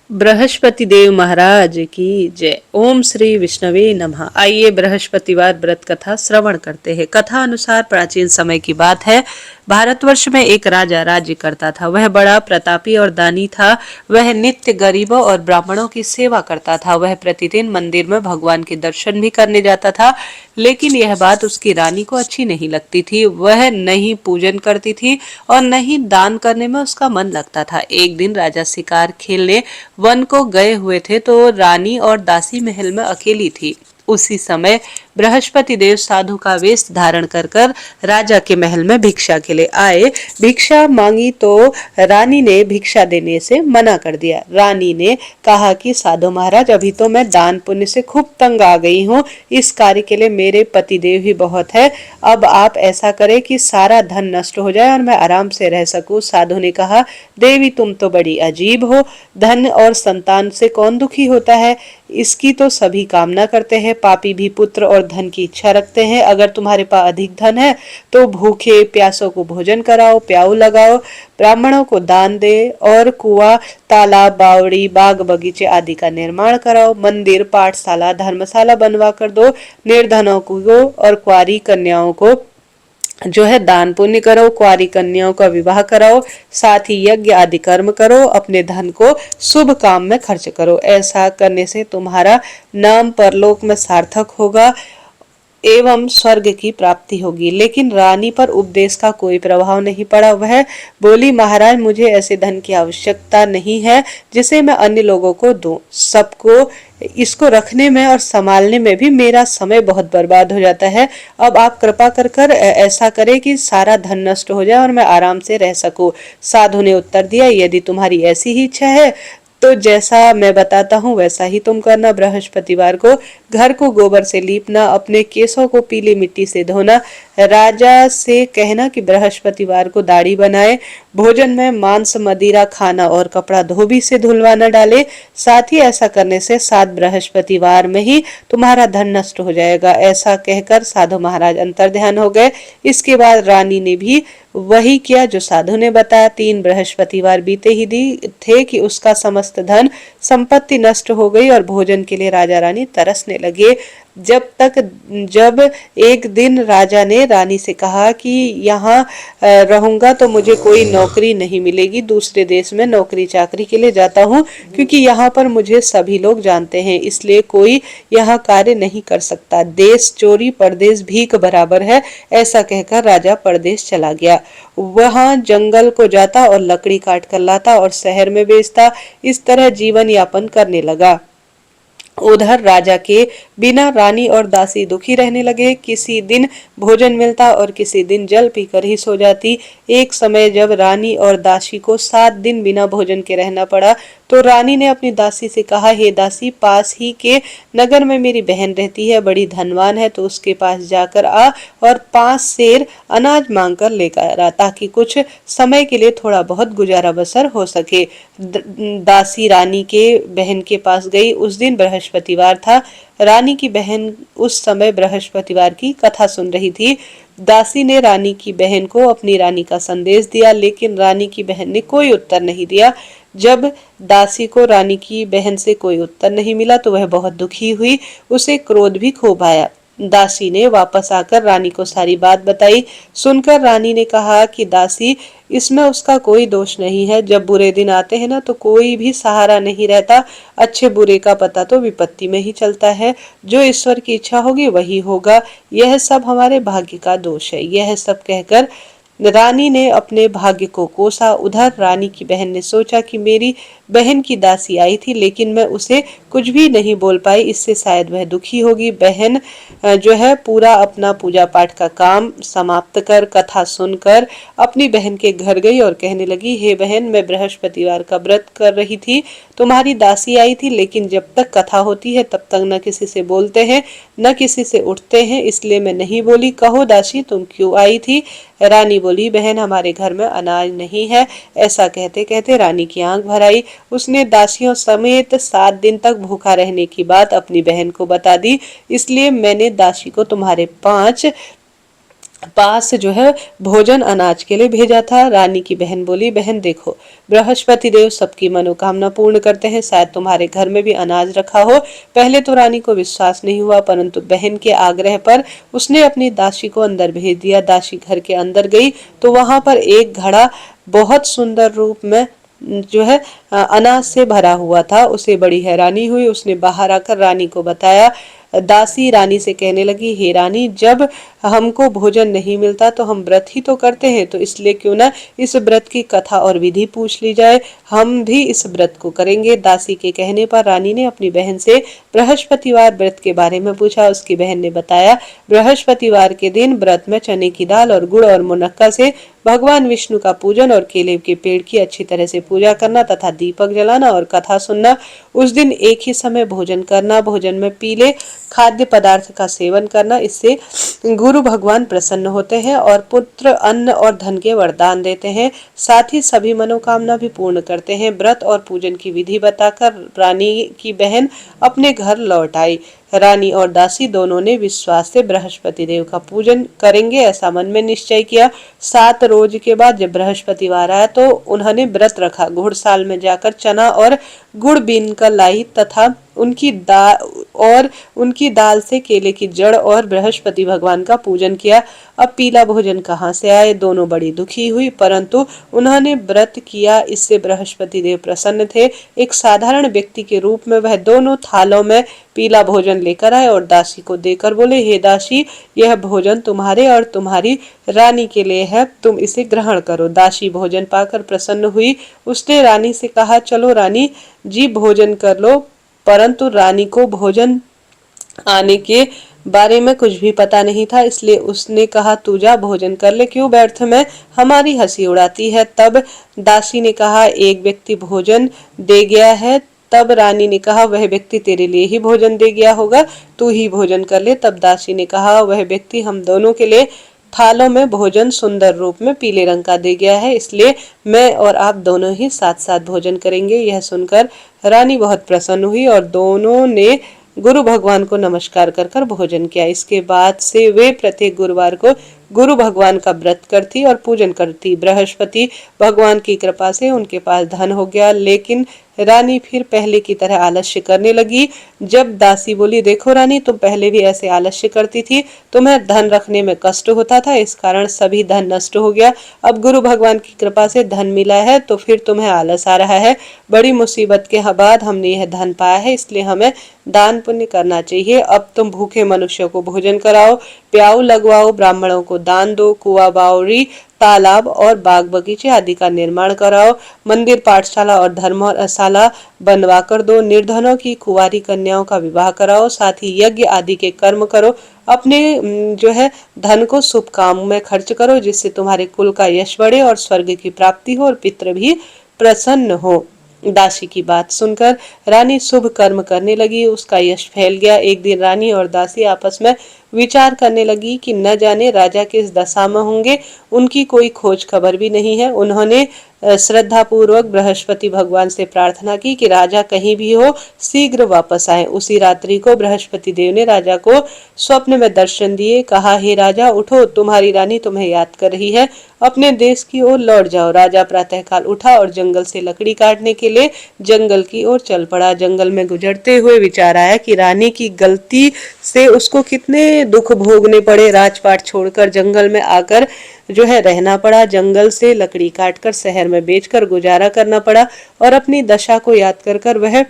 बृहस्पति देव महाराज की जय। ओम श्री विष्णवे नमः। आइए बृहस्पतिवार व्रत कथा श्रवण करते हैं। कथा अनुसार प्राचीन समय की बात है। भारतवर्ष में एक राजा राज्य करता था। वह बड़ा प्रतापी और दानी था। वह नित्य गरीबों और ब्राह्मणों की सेवा करता था। वह प्रतिदिन मंदिर में भगवान के दर्शन भी करने जाता था, लेकिन यह बात उसकी रानी को अच्छी नहीं लगती थी। वह नहीं पूजन करती थी और न ही दान करने में उसका मन लगता था। एक दिन राजा शिकार खेलने वन को गए हुए थे तो रानी और दासी महल में अकेली थी। उसी समय बृहस्पति देव साधु का वेश धारण कर कर राजा के महल में भिक्षा के लिए आए। भिक्षा मांगी तो रानी ने भिक्षा देने से मना कर दिया। रानी ने कहा कि साधु महाराज, अभी तो मैं दान पुण्य से खूब तंग आ गई हूँ। इस कार्य के लिए मेरे पतिदेव ही बहुत है। अब आप ऐसा करें कि सारा धन नष्ट हो जाए और मैं आराम से रह सकूं। साधु ने कहा, देवी तुम तो बड़ी अजीब हो। धन और संतान से कौन दुखी होता है? इसकी तो सभी कामना करते हैं। पापी भी पुत्र और धन की इच्छा रखते हैं। अगर तुम्हारे पास अधिक धन है तो भूखे प्यासों को भोजन कराओ, प्याऊ लगाओ, ब्राह्मणों को दान दे और कुआं, तालाब, बावड़ी, बाग बगीचे आदि का निर्माण कराओ। मंदिर, पाठशाला, धर्मशाला बनवा कर दो। निर्धनों को और कुंवारी कन्याओं को जो है दान पुण्य करो। कुंवारी कन्याओं का विवाह कराओ। साथ ही यज्ञ आदि कर्म करो। अपने धन को शुभ काम में खर्च करो। ऐसा करने से तुम्हारा नाम परलोक में सार्थक होगा एवं स्वर्ग की प्राप्ति होगी। लेकिन रानी पर उपदेश का कोई प्रभाव नहीं पड़ा। वह बोली, महाराज, मुझे ऐसे धन की आवश्यकता नहीं है जिसे मैं अन्य लोगों को दूं। सबको इसको रखने में और संभालने में भी मेरा समय बहुत बर्बाद हो जाता है। अब आप कृपा कर कर ऐसा करें कि सारा धन नष्ट हो जाए और मैं आराम से रह सकूं। साधु ने उत्तर दिया, यदि तुम्हारी ऐसी ही इच्छा है तो जैसा मैं बताता हूँ वैसा ही तुम करना। बृहस्पतिवार को घर को गोबर से लीपना, अपने केसों को पीली मिट्टी से धोना, राजा से कहना कि बृहस्पतिवार को दाढ़ी बनाए, भोजन में मांस, मदिरा खाना और कपड़ा धोबी से धुलवाना डाले। साथ ही ऐसा करने से 7 बृहस्पतिवार में ही तुम्हारा धन नष्ट हो जाएगा। ऐसा कहकर साधु महाराज अंतर ध्यान हो गए। इसके बाद रानी ने भी वही किया जो साधु ने बताया। 3 बृहस्पतिवार बीते ही थे कि उसका समस्त धन संपत्ति नष्ट हो गई और भोजन के लिए राजा रानी तरसने लगे। जब एक दिन राजा ने रानी से कहा कि यहाँ रहूंगा तो मुझे कोई नौकरी नहीं मिलेगी। दूसरे देश में नौकरी चाकरी के लिए जाता हूँ क्योंकि यहाँ पर मुझे सभी लोग जानते हैं, इसलिए कोई यहाँ कार्य नहीं कर सकता। देश चोरी परदेश भीख बराबर है। ऐसा कहकर राजा परदेश चला गया। वहां जंगल को जाता और लकड़ी काट कर लाता और शहर में बेचता। इस तरह जीवन यापन करने लगा। उधर राजा के बिना रानी और दासी दुखी रहने लगे। किसी दिन भोजन मिलता और किसी दिन जल पीकर ही सो जाती। एक समय जब रानी और दासी को 7 दिन बिना भोजन के रहना पड़ा तो रानी ने अपनी दासी से कहा, हे दासी, पास ही के नगर में मेरी बहन रहती है, बड़ी धनवान है, तो उसके पास जाकर आ और 5 सेर अनाज मांग कर लेकर आ, ताकि कुछ समय के लिए थोड़ा बहुत गुजारा बसर हो सके। दासी रानी के बहन के पास गई। उस दिन बृहस्पतिवार था। रानी की बहन उस समय बृहस्पतिवार की कथा सुन रही थी। दासी ने रानी की बहन को अपनी रानी का संदेश दिया, लेकिन रानी की बहन ने कोई उत्तर नहीं दिया। जब दासी को रानी की बहन से कोई उत्तर नहीं मिला तो वह बहुत दुखी हुई। उसे क्रोध भी खूब आया। दासी ने वापस आकर रानी को सारी बात बताई। सुनकर रानी ने कहा कि दासी, इसमें उसका कोई दोष नहीं है। जब बुरे दिन आते हैं ना तो कोई भी सहारा नहीं रहता। अच्छे बुरे का पता तो विपत्ति में ही चलता है। जो ईश्वर की इच्छा होगी वही होगा। यह सब हमारे भाग्य का दोष है। यह सब कहकर रानी ने अपने भाग्य को कोसा। उधर रानी की बहन ने सोचा कि मेरी बहन की दासी आई थी, लेकिन मैं उसे कुछ भी नहीं बोल पाई। इससे शायद वह दुखी होगी। बहन जो है पूरा अपना पूजा पाठ का काम समाप्त कर कथा सुनकर अपनी बहन के घर गई और कहने लगी, हे बहन, मैं बृहस्पतिवार का व्रत कर रही थी। तुम्हारी दासी आई थी, लेकिन जब तक कथा होती है तब तक न किसी से बोलते हैं न किसी से उठते हैं, इसलिए मैं नहीं बोली। कहो दासी, तुम क्यों आई थी? रानी बोली, बहन, हमारे घर में अनाज नहीं है। ऐसा कहते कहते रानी की आंख भर आई। उसने दासियों समेत 7 दिन तक भूखा रहने की बात अपनी बहन को बता दी। इसलिए मैंने दासी को तुम्हारे 5 पास जो है भोजन अनाज के लिए भेजा था। रानी की बहन बोली, बहन देखो, बृहस्पति देव सबकी मनोकामना पूर्ण करते हैं, शायद तुम्हारे घर में भी अनाज रखा हो। पहले तो रानी को विश्वास नहीं हुआ, परंतु बहन के आग्रह पर उसने अपनी दासी को अंदर भेज दिया। दासी घर के अंदर गई तो वहां पर एक घड़ा बहुत सुंदर रूप में जो है अनाज से भरा हुआ था। उसे बड़ी हैरानी हुई। उसने बाहर आकर रानी को बताया। दासी रानी से कहने लगी, हे रानी, जब हमको भोजन नहीं मिलता तो हम व्रत ही तो करते हैं, तो इसलिए क्यों ना इस व्रत की कथा और विधि पूछ ली जाए, हम भी इस व्रत को करेंगे। दासी के कहने पर रानी ने अपनी बहन से बृहस्पतिवार व्रत के बारे में पूछा। उसकी बहन ने बताया, बृहस्पतिवार के दिन व्रत में चने की दाल और गुड़ और मुनक्का से भगवान विष्णु का पूजन और केले के पेड़ की अच्छी तरह से पूजा करना तथा दीपक जलाना और कथा सुनना। उस दिन एक ही समय भोजन करना, भोजन में पीले खाद्य पदार्थ का सेवन करना, इससे गुरु भगवान प्रसन्न होते हैं और पुत्र, अन्न और धन के वरदान देते हैं, साथ ही सभी मनोकामना भी पूर्ण करते हैं। व्रत और पूजन की विधि बताकर रानी की बहन अपने घर लौट आई। रानी और दासी दोनों ने विश्वास से बृहस्पति देव का पूजन करेंगे ऐसा मन में निश्चय किया। 7 रोज के बाद जब बृहस्पतिवार आया तो उन्होंने व्रत रखा। घुड़साल में जाकर चना और गुड़ बीन कर लाई तथा उनकी दाल से केले की जड़ और बृहस्पति भगवान का पूजन किया। अब पीला भोजन कहाँ से आए? दोनों बड़ी दुखी हुई, परंतु उन्होंने व्रत किया, इससे बृहस्पति देव प्रसन्न थे। एक साधारण व्यक्ति के रूप में वह दोनों थालों में पीला भोजन लेकर आए और दासी को देकर बोले, हे दासी, यह भोजन तुम्हारे और तुम्हारी रानी के लिए है, तुम इसे ग्रहण करो। दासी भोजन पाकर प्रसन्न हुई। उसने रानी से कहा, चलो रानी जी भोजन कर लो, परंतु रानी को भोजन आने के बारे में कुछ भी पता नहीं था, इसलिए उसने कहा, तू जा भोजन कर ले, क्यों व्यर्थ में हमारी हंसी उड़ाती है। तब दासी ने कहा, एक व्यक्ति भोजन दे गया है। तब रानी ने कहा, वह व्यक्ति तेरे लिए ही भोजन दे गया होगा, तू ही भोजन कर ले। तब दासी ने कहा, वह व्यक्ति हम दोनों के लिए थालों में भोजन सुंदर रूप में पीले रंग का दे गया है, इसलिए मैं और आप दोनों ही साथ साथ भोजन करेंगे। यह सुनकर रानी बहुत प्रसन्न हुई और दोनों ने गुरु भगवान को नमस्कार कर कर भोजन किया। इसके बाद से वे प्रत्येक गुरुवार को गुरु भगवान का व्रत करती और पूजन करती। बृहस्पति भगवान की कृपा से उनके पास धन हो गया, लेकिन रानी फिर पहले की तरह आलस्य करने लगी। जब दासी बोली, देखो रानी, तुम पहले भी ऐसे आलस्य करती थी, तुम्हें धन रखने में कष्ट होता था, इस कारण सभी धन नष्ट हो गया। अब गुरु भगवान की कृपा से धन मिला है तो फिर तुम्हें आलस आ रहा है। बड़ी मुसीबत के बाद हमने यह धन पाया है, इसलिए हमें दान पुण्य करना चाहिए। अब तुम भूखे मनुष्यों को भोजन कराओ, प्याऊ लगवाओ, ब्राह्मणों को दान दो, कुआ बावड़ी, तालाब और बाग बगीचे आदि का निर्माण कराओ, मंदिर, पाठशाला और धर्मशाला बनवा कर दो, निर्धनों की कुंवारी कन्याओं का विवाह कराओ, साथ ही यज्ञ आदि के कर्म करो। अपने जो है धन को शुभ काम में खर्च करो, जिससे तुम्हारे कुल का यश बढ़े और स्वर्ग की प्राप्ति हो और पितृ भी प्रसन्न हो। दासी की बात सुनकर रानी शुभ कर्म करने लगी, उसका यश फैल गया। एक दिन रानी और दासी आपस में विचार करने लगी कि न जाने राजा किस दशा में होंगे, उनकी कोई खोज खबर भी नहीं है। उन्होंने श्रद्धा पूर्वक बृहस्पति भगवान से प्रार्थना की कि राजा कहीं भी हो शीघ्र वापस आए। उसी रात्रि को बृहस्पति देव ने राजा को स्वप्न में दर्शन दिए, कहा, हे राजा उठो, तुम्हारी रानी तुम्हें याद कर रही है, अपने देश की ओर लौट जाओ। राजा प्रातःकाल उठा और जंगल से लकड़ी काटने के लिए जंगल की ओर चल पड़ा। जंगल में गुजरते हुए विचार आया कि रानी की गलती से उसको कितने दुख भोगने पड़े, राजपाट छोड़कर जंगल में आकर जो है रहना पड़ा, जंगल से लकड़ी काटकर शहर में बेचकर गुजारा करना पड़ा और अपनी दशा को याद कर कर वह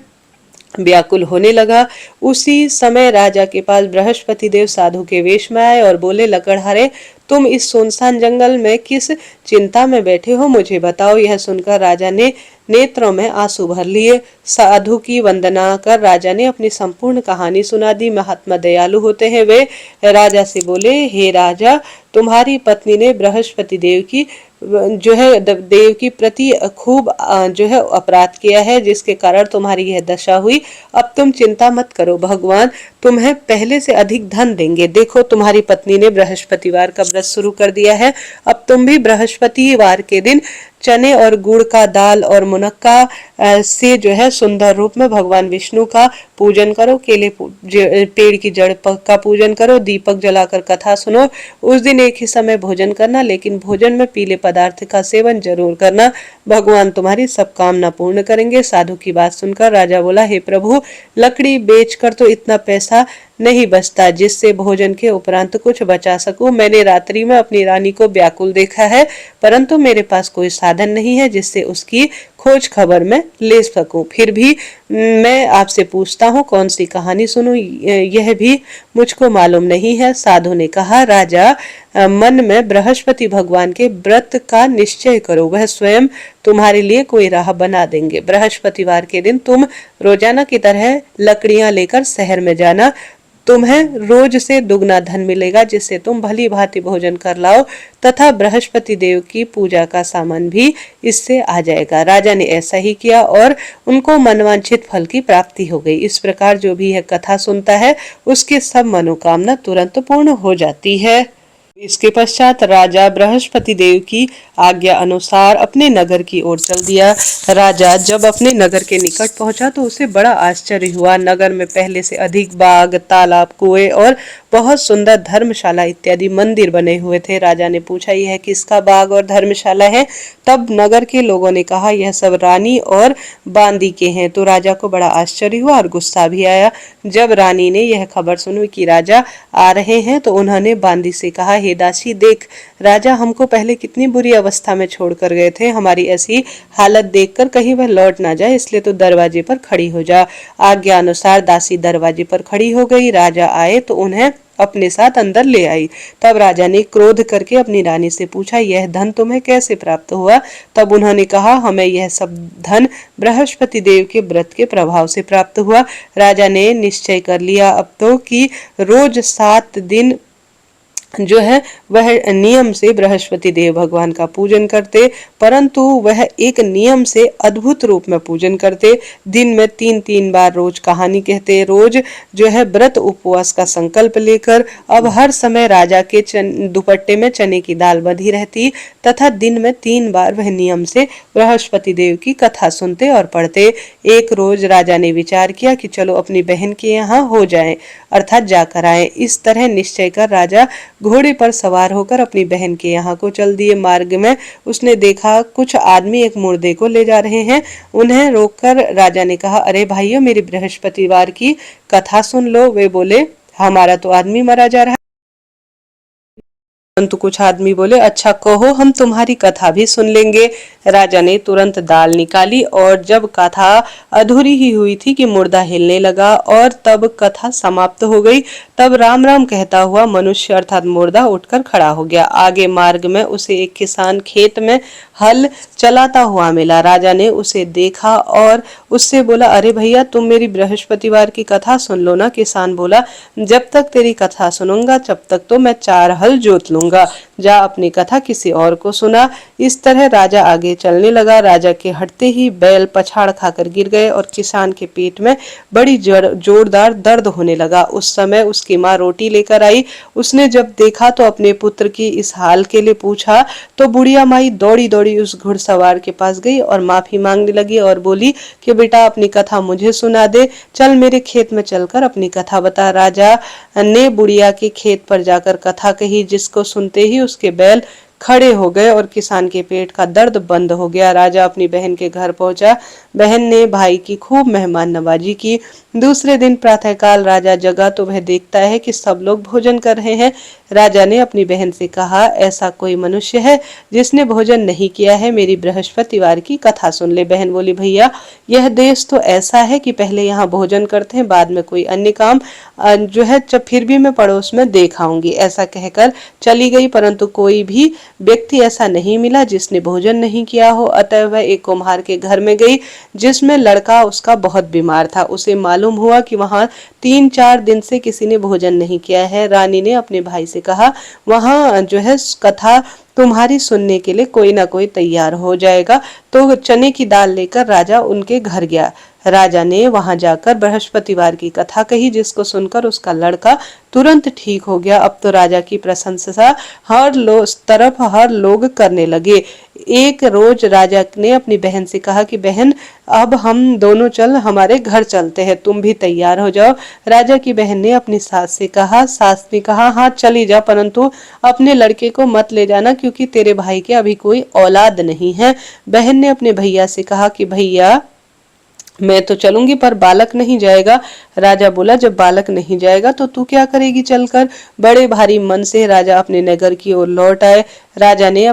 व्याकुल होने लगा। उसी समय राजा के पास बृहस्पति देव साधु के वेश में आए और बोले, लकड़हारे, तुम इस सुनसान जंगल में किस चिंता में बैठे हो, मुझे बताओ। यह सुनकर राजा ने नेत्रों में आंसू भर लिए। साधु की वंदना कर राजा ने अपनी संपूर्ण कहानी सुना दी। महात्मा दयालु होते हैं। वे राजा से बोले, हे राजा, तुम्हारी पत्नी ने बृहस्पति देव की प्रति खूब जो है अपराध किया है, जिसके कारण तुम्हारी यह दशा हुई। अब तुम चिंता मत करो, भगवान तुम्हें पहले से अधिक धन देंगे। देखो, तुम्हारी पत्नी ने बृहस्पतिवार का व्रत शुरू कर दिया है, अब तुम भी बृहस्पतिवार के दिन चने और गुड़ का दाल और मुनक्का से जो है सुंदर रूप में भगवान विष्णु का पूजन करो। पेड़ की जड़ का पूजन करो, दीपक जलाकर कथा सुनो। उस दिन एक ही समय भोजन करना, लेकिन भोजन में पीले पदार्थ का सेवन जरूर करना। भगवान तुम्हारी सब कामना पूर्ण करेंगे। साधु की बात सुनकर राजा बोला, हे प्रभु, लकड़ी बेचकर तो इतना पैसा नहीं बचता जिससे भोजन के उपरांत कुछ बचा सकूं। मैंने रात्रि में अपनी रानी को व्याकुल देखा है, परंतु मेरे पास कोई साधन नहीं है जिससे उसकी खोज खबर मैं ले सकूं। फिर भी मैं आपसे पूछता हूँ, कौन सी कहानी सुनूं, यह भी मुझको मालूम नहीं है। साधु ने कहा, राजा, मन में बृहस्पति भगवान के व्रत का निश्चय करो, वह स्वयं तुम्हारे लिए कोई राह बना देंगे। बृहस्पतिवार के दिन तुम रोजाना की तरह लकड़ियां लेकर शहर में जाना। तुम्हें रोज से दुगना धन मिलेगा, जिससे तुम भली भांति भोजन कर लाओ तथा बृहस्पति देव की पूजा का सामान भी इससे आ जाएगा। राजा ने ऐसा ही किया और उनको मनवांछित फल की प्राप्ति हो गई। इस प्रकार जो भी यह कथा सुनता है उसकी सब मनोकामना तुरंत पूर्ण हो जाती है। इसके पश्चात राजा बृहस्पति देव की आज्ञा अनुसार अपने नगर की ओर चल दिया। राजा जब अपने नगर के निकट पहुंचा तो उसे बड़ा आश्चर्य हुआ। नगर में पहले से अधिक बाग, तालाब, कुएं और बहुत सुंदर धर्मशाला इत्यादि मंदिर बने हुए थे। राजा ने पूछा, यह किसका बाग और धर्मशाला है? तब नगर के लोगों ने कहा, यह सब रानी और बांदी के हैं। तो राजा को बड़ा आश्चर्य हुआ और गुस्सा भी आया। जब रानी ने यह खबर सुनी कि राजा आ रहे हैं तो उन्होंने बांदी से कहा, हे दासी, देख, राजा हमको पहले कितनी बुरी अवस्था में छोड़कर गए थे। हमारी ऐसी हालत देखकर कहीं वह लौट ना जाए, इसलिए तो दरवाजे पर खड़ी हो जा। आज्ञा अनुसार दासी दरवाजे पर खड़ी हो गई। राजा आए तो उन्हें अपने साथ अंदर ले आई। तब राजा ने क्रोध करके अपनी रानी से पूछा, यह धन तुम्हें कैसे प्राप्त हुआ? तब उन्होंने कहा, हमें यह सब धन बृहस्पति देव के व्रत के प्रभाव से प्राप्त हुआ। राजा ने निश्चय कर लिया अब तो कि रोज 7 दिन जो है वह नियम से बृहस्पति देव भगवान का पूजन करते, परंतु वह एक नियम से अद्भुत रूप में पूजन करते। दिन में 3-3 बार रोज कहानी कहते, रोज जो है व्रत उपवास का संकल्प लेकर। अब हर समय राजा के दुपट्टे में चने की दाल बंधी रहती तथा दिन में 3 बार वह नियम से बृहस्पति देव की कथा सुनते और पढ़ते। एक रोज राजा ने विचार किया कि चलो अपनी बहन के यहाँ हो जाएं, अर्थात जाकर आए। इस तरह निश्चय कर राजा घोड़े पर सवार होकर अपनी बहन के यहाँ को चल दिए। मार्ग में उसने देखा कुछ आदमी एक मुर्दे को ले जा रहे हैं। उन्हें रोककर राजा ने कहा, अरे भाइयों, मेरी बृहस्पतिवार की कथा सुन लो। वे बोले, हमारा तो आदमी मरा जा रहा है। परंतु कुछ आदमी बोले, अच्छा कहो, हम तुम्हारी कथा भी सुन लेंगे। राजा ने तुरंत दाल निकाली और जब कथा अधूरी ही हुई थी कि मुर्दा हिलने लगा और तब कथा समाप्त हो गई। तब राम राम कहता हुआ मनुष्य अर्थात मुर्दा उठकर खड़ा हो गया। आगे मार्ग में उसे एक किसान खेत में हल चलाता हुआ मिला। राजा ने उसे देखा और उससे बोला, अरे भैया, तुम मेरी बृहस्पतिवार की कथा सुन लो ना। किसान बोला, जब तक तेरी कथा सुनूंगा तब तक तो मैं 4 हल जोत लूंगा। जा अपनी कथा किसी और को सुना। इस तरह राजा आगे चलने लगा। राजा के हटते ही बैल पछाड़ खाकर गिर गए और किसान के पेट में बड़ी जोरदार दर्द होने लगा। उस समय उसकी माँ रोटी लेकर आई। उसने जब देखा तो अपने पुत्र की इस हाल के लिए पूछा तो बुढ़िया माई दौड़ी दौड़ी उस घुड़सवार के पास गई और माफी मांगने लगी और बोली कि बेटा, अपनी कथा मुझे सुना दे, चल मेरे खेत में चलकर अपनी कथा बता। राजा ने बुढ़िया के खेत पर जाकर कथा कही, जिसको सुनते ही उसके बैल खड़े हो गए और किसान के पेट का दर्द बंद हो गया। राजा अपनी बहन के घर पहुंचा। बहन ने भाई की खूब मेहमान नवाजी की। दूसरे दिन प्रातःकाल राजा जगा तो वह देखता है कि सब लोग भोजन कर रहे हैं। राजा ने अपनी बहन से कहा, ऐसा कोई मनुष्य है जिसने भोजन नहीं किया है? मेरी बृहस्पतिवार की कथा सुन ले। बहन बोली, भैया, यह देश तो ऐसा है कि पहले यहाँ भोजन करते हैं, बाद में कोई अन्य काम जो है फिर भी मैं पड़ोस में देख आऊंगी। ऐसा कहकर चली गई, परंतु कोई भी व्यक्ति ऐसा नहीं मिला जिसने भोजन नहीं किया हो। अतः वह एक कुम्हार के घर में गई जिसमें लड़का उसका बहुत बीमार था। उसे मालूम हुआ कि वहां 3-4 दिन से किसी ने भोजन नहीं किया है। रानी ने अपने भाई से कहा, वहां जो है कथा तुम्हारी सुनने के लिए कोई ना कोई तैयार हो जाएगा। तो चने की दाल लेकर राजा उनके घर गया। राजा ने वहां जाकर बृहस्पतिवार की कथा कही, जिसको सुनकर उसका लड़का तुरंत ठीक हो गया। अब तो राजा की प्रशंसा तरफ हर लोग करने लगे। एक रोज राजा ने अपनी बहन से कहा कि बहन, अब हम दोनों चल हमारे घर चलते हैं, तुम भी तैयार हो जाओ। राजा की बहन ने अपनी सास से कहा। सास ने कहा, हाँ चली जा, परंतु अपने लड़के को मत ले जाना, क्योंकि तेरे भाई के अभी कोई औलाद नहीं है। बहन ने अपने भैया से कहा कि भैया, मैं तो चलूंगी पर बालक नहीं जाएगा। राजा बोला, जब बालक नहीं जाएगा तो तू क्या करेगी चलकर। बड़े भारी मन से राजा अपने नगर की ओर लौट आए। राजा ने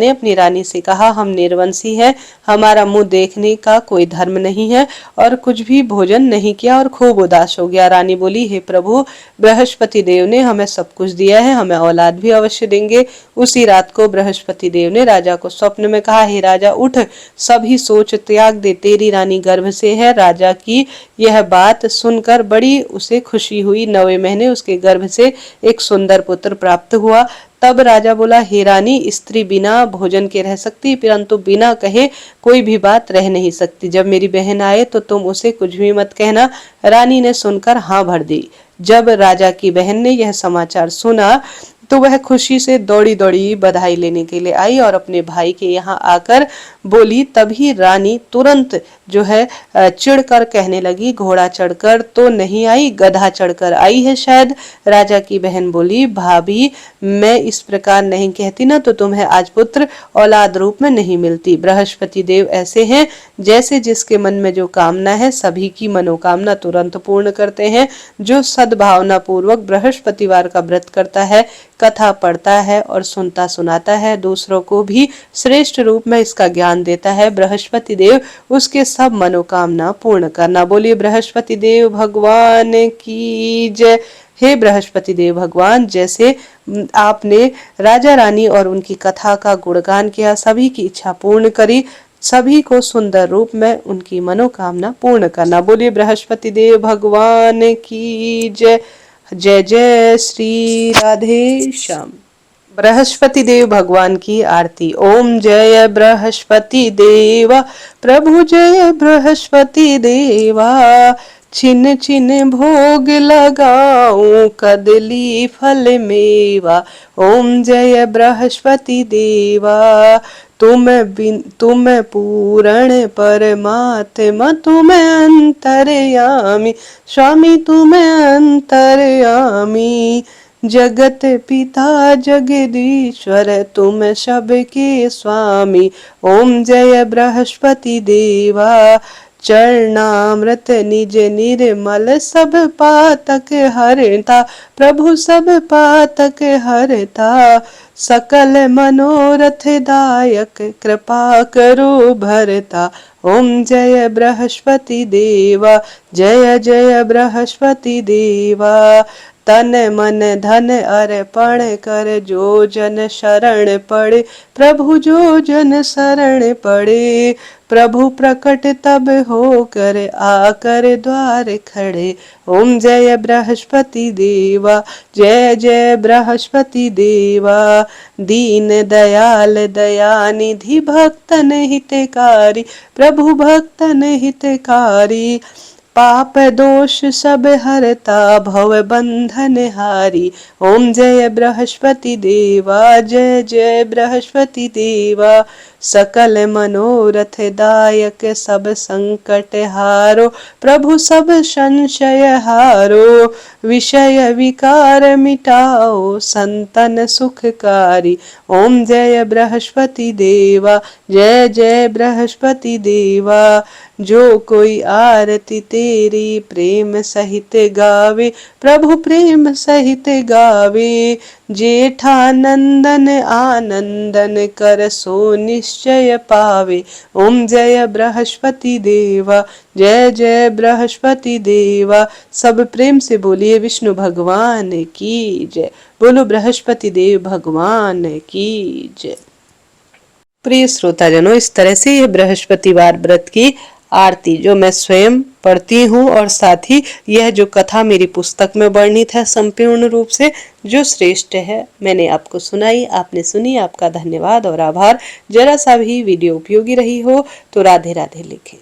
अपनी रानी से कहा, हम निर्वंशी हैं, हमारा मुंह देखने का कोई धर्म नहीं है, और कुछ भी भोजन नहीं किया और खूब उदास हो गया। रानी बोली, हे प्रभु, बृहस्पति देव ने हमें सब कुछ दिया है, हमें औलाद भी अवश्य देंगे। उसी रात को बृहस्पति देव ने राजा को स्वप्न में कहा, हे राजा, उठ, सभी सोच त्याग दे, तेरी रानी गर्भ से है। राजा की यह बात सुनकर बड़ी उसे खुशी हुई। 9वें महीने उसके गर्भ से एक सुंदर पुत्र प्राप्त हुआ। तब राजा बोला, हे रानी, स्त्री बिना भोजन के रह सकती, परंतु बिना कहे कोई भी बात रह नहीं सकती। जब मेरी बहन आए तो तुम उसे कुछ भी मत कहना। रानी ने सुनकर हाँ भर दी। जब राजा की बहन ने यह समाचार सुना तो वह खुशी से दौड़ी दौड़ी बधाई लेने के लिए आई और अपने भाई के यहाँ आकर बोली। तभी रानी तुरंत जो है चिढ़कर कहने लगी, घोड़ा चढ़कर तो नहीं आई, गधा चढ़कर आई है शायद। राजा की बहन बोली, भाभी, मैं इस प्रकार नहीं कहती ना, तो तुम्हें आज पुत्र औलाद रूप में नहीं मिलती। बृहस्पति देव ऐसे हैं, जैसे जिसके मन में जो कामना है सभी की मनोकामना तुरंत पूर्ण करते हैं। जो सद्भावना पूर्वक बृहस्पतिवार का व्रत करता है, कथा पढ़ता है और सुनता सुनाता है, दूसरों को भी श्रेष्ठ रूप में इसका ज्ञान देता है, बृहस्पति देव उसके सब मनोकामना पूर्ण करना। बोलिए बृहस्पति देव भगवान की जय। हे बृहस्पति देव भगवान, जैसे आपने राजा रानी और उनकी कथा का गुणगान किया, सभी की इच्छा पूर्ण करी, सभी को सुंदर रूप में उनकी मनोकामना पूर्ण करना। बोलिए बृहस्पति देव भगवान की जय। जय जय श्री राधे श्याम। बृहस्पति देव भगवान की आरती। ओम जय बृहस्पति देवा, प्रभु जय बृहस्पति देवा, छिन छिन भोग लगाऊं, कदली फल मेवा। ओम जय बृहस्पति देवा, तुम पूर्ण परमात्मा, तुम अंतर्यामी, स्वामी तुम अंतर्यामी। जगत पिता जगदीश्वर, तुम सबके स्वामी। ओम जय बृहस्पति देवा, चरणामृत निज निर्मल, सब पातक हरता, प्रभु सब पातक हरता। सकल मनोरथ दायक, कृपा करो भरता। ओम जय बृहस्पति देवा, जय जय बृहस्पति देवा। तन मन धन अर्पण कर, जो जन शरण पड़े, प्रभु जो जन शरण पड़े। प्रभु प्रकट तब होकर, आकर द्वार खड़े। ओम जय बृहस्पति देवा, जय जय बृहस्पति देवा। दीन दयाल दयानिधि, भक्तन हितकारी, प्रभु भक्तन हितकारी। पाप दोष सब हरता, भव बंधन हारी। ओम जय बृहस्पति देवा, जय जय बृहस्पति देवा। सकल मनोरथ दायक, सब संकट हारो, प्रभु सब संशय हारो। विषय विकार मिटाओ, संतन सुखकारी। ओम जय बृहस्पति देवा, जय जय बृहस्पति देवा। जो कोई आरती तेरी प्रेम सहित गावे, प्रभु प्रेम सहित गावे। जेठानंदन आनंदन कर, सो निश्चय पावे। ओम जय बृहस्पति देवा, जय जय बृहस्पति देवा। सब प्रेम से बोलिए विष्णु भगवान की जय। बोलो बृहस्पति देव भगवान की जय। प्रिय श्रोताजनों, इस तरह से यह बृहस्पतिवार व्रत की आरती जो मैं स्वयं पढ़ती हूँ और साथ ही यह जो कथा मेरी पुस्तक में वर्णित है संपूर्ण रूप से जो श्रेष्ठ है मैंने आपको सुनाई, आपने सुनी, आपका धन्यवाद और आभार। जरा सा भी वीडियो उपयोगी रही हो तो राधे राधे लिखें।